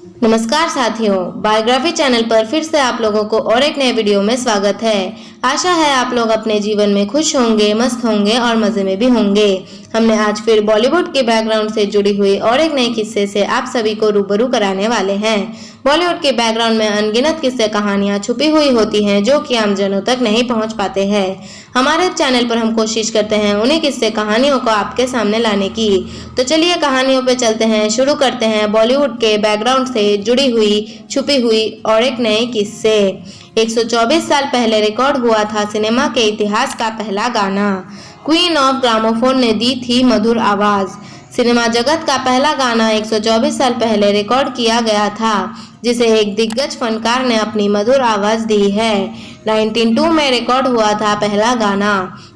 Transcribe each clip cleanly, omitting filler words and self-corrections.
नमस्कार साथियों, biography channel पर फिर से आप लोगों को और एक नए वीडियो में स्वागत है। आशा है आप लोग अपने जीवन में खुश होंगे, मस्त होंगे और मजे में भी होंगे। हमने आज फिर बॉलीवुड के बैकग्राउंड से जुड़ी हुई और एक नए किस्से से आप सभी को रूबरू कराने वाले हैं। बॉलीवुड के बैकग्राउंड में अनगिनत किस्से कहानियां छुपी हुई होती हैं जो कि आम जनों तक नहीं पहुंच पाते हैं। हमारे चैनल पर हम कोशिश करते हैं उन्हीं किस्से कहानियों को आपके सामने लाने की। तो चलिए कहानियों पे चलते हैं, शुरू करते हैं बॉलीवुड के बैकग्राउंड से जुड़ी हुई, छुपी हुई और एक नए किस्से। 124 साल पहले रिकॉर्ड हुआ था सिनेमा के इतिहास का पहला गाना। क्वीन ऑफ ग्रामोफोन ने दी थी मधुर आवाज। सिनेमा जगत का पहला गाना 124 साल पहले रिकॉर्ड किया गया था, जिसे एक दिग्गज फनकार ने अपनी मधुर आवाज दी है। 1902 में रिकॉर्ड हुआ था पहला गाना।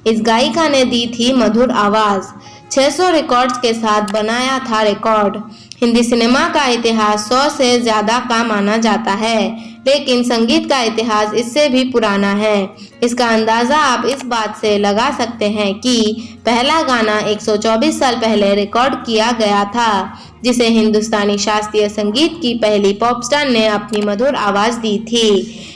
इस गायिका ने दी थी मधुर आवाज। 600 रिकॉर्ड्स के साथ बनाया था रिकॉर्ड। हिंदी सिनेमा का इतिहास 100 से ज्यादा का माना जाता है, लेकिन संगीत का इतिहास इससे भी पुराना है। इसका अंदाजा आप इस बात से लगा सकते हैं कि पहला गाना 124 साल पहले रिकॉर्ड किया गया था, जिसे हिंदुस्तानी शास्त्रीय संगीत की पहली पॉप स्टार ने अपनी मधुर आवाज दी थी।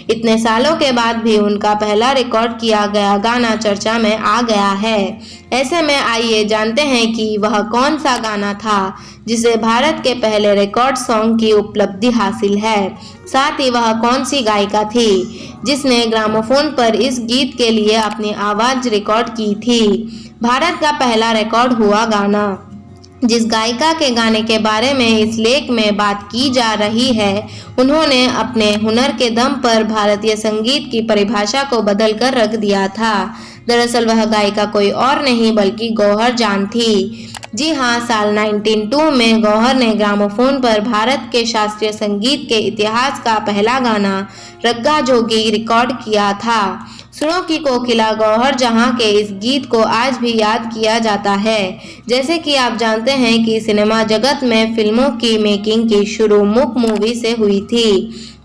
इतने सालों के बाद भी उनका पहला रिकॉर्ड किया गया गाना चर्चा में आ गया है। ऐसे में आइए जानते हैं कि वह कौन सा गाना था जिसे भारत के पहले रिकॉर्ड सॉन्ग की उपलब्धि हासिल है। साथ ही वह कौन सी गायिका थी जिसने ग्रामोफोन पर इस गीत के लिए अपनी आवाज रिकॉर्ड की थी। भारत का पहला रिकॉर्ड हुआ गाना। जिस गायिका के गाने के बारे में इस लेख में बात की जा रही है, उन्होंने अपने हुनर के दम पर भारतीय संगीत की परिभाषा को बदल कर रख दिया था। दरअसल वह गायिका कोई और नहीं बल्कि गौहर जान थी। जी हाँ, साल 1902 में गौहर ने ग्रामोफोन पर भारत के शास्त्रीय संगीत के इतिहास का पहला गाना रग्गा जोगी रिकॉर्ड किया था। सुनो की कोकिला गौहर जहां के इस गीत को आज भी याद किया जाता है। जैसे कि आप जानते हैं कि सिनेमा जगत में फिल्मों की मेकिंग की शुरू मुक मूवी से हुई थी।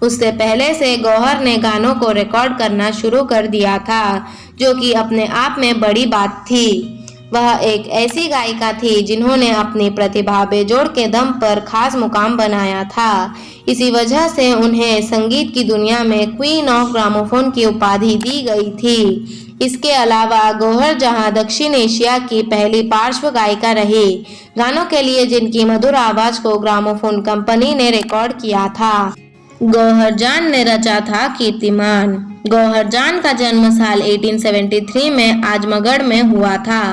उससे पहले से गौहर ने गानों को रिकॉर्ड करना शुरू कर दिया था, जो कि अपने आप में बड़ी बात थी। वह एक ऐसी गायिका थी जिन्होंने अपनी प्रतिभा बेजोड़ के दम पर खास मुकाम बनाया था। इसी वजह से उन्हें संगीत की दुनिया में क्वीन ऑफ ग्रामोफोन की उपाधि दी गई थी। इसके अलावा गौहर जहां दक्षिण एशिया की पहली पार्श्व गायिका रही, गानों के लिए जिनकी मधुर आवाज को ग्रामोफोन कंपनी ने रिकॉर्ड किया था। गौहर जान ने रचा था कीर्तिमान। गौहर जान का जन्म साल 1873 में आजमगढ़ में हुआ था।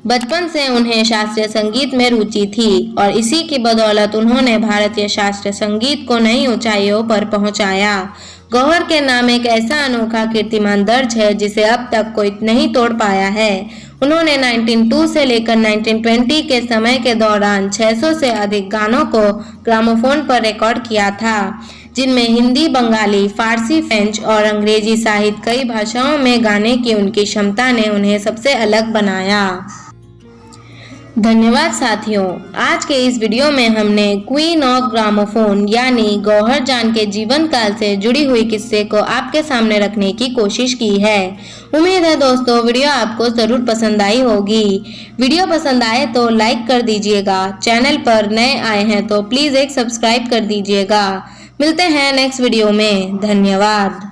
बचपन से उन्हें शास्त्रीय संगीत में रुचि थी और इसी की बदौलत उन्होंने भारतीय शास्त्रीय संगीत को नई ऊंचाइयों पर पहुंचाया। गौहर के नाम एक ऐसा अनोखा कीर्तिमान दर्ज है जिसे अब तक कोई नहीं तोड़ पाया है। उन्होंने 1902 से लेकर 1920 के समय के दौरान 600 से अधिक गानों को ग्रामोफोन पर रिकॉर्ड किया था, जिनमें हिंदी, बंगाली, फारसी, फ्रेंच और अंग्रेजी सहित कई भाषाओं में गाने की उनकी क्षमता ने उन्हें सबसे अलग बनाया। धन्यवाद साथियों, आज के इस वीडियो में हमने क्वीन ऑफ ग्रामोफोन यानी गौहर जान के जीवन काल से जुड़ी हुई किस्से को आपके सामने रखने की कोशिश की है। उम्मीद है दोस्तों वीडियो आपको जरूर पसंद आई होगी। वीडियो पसंद आए तो लाइक कर दीजिएगा। चैनल पर नए आए हैं तो प्लीज एक सब्सक्राइब कर दीजिएगा। मिलते हैं नेक्स्ट वीडियो में। धन्यवाद।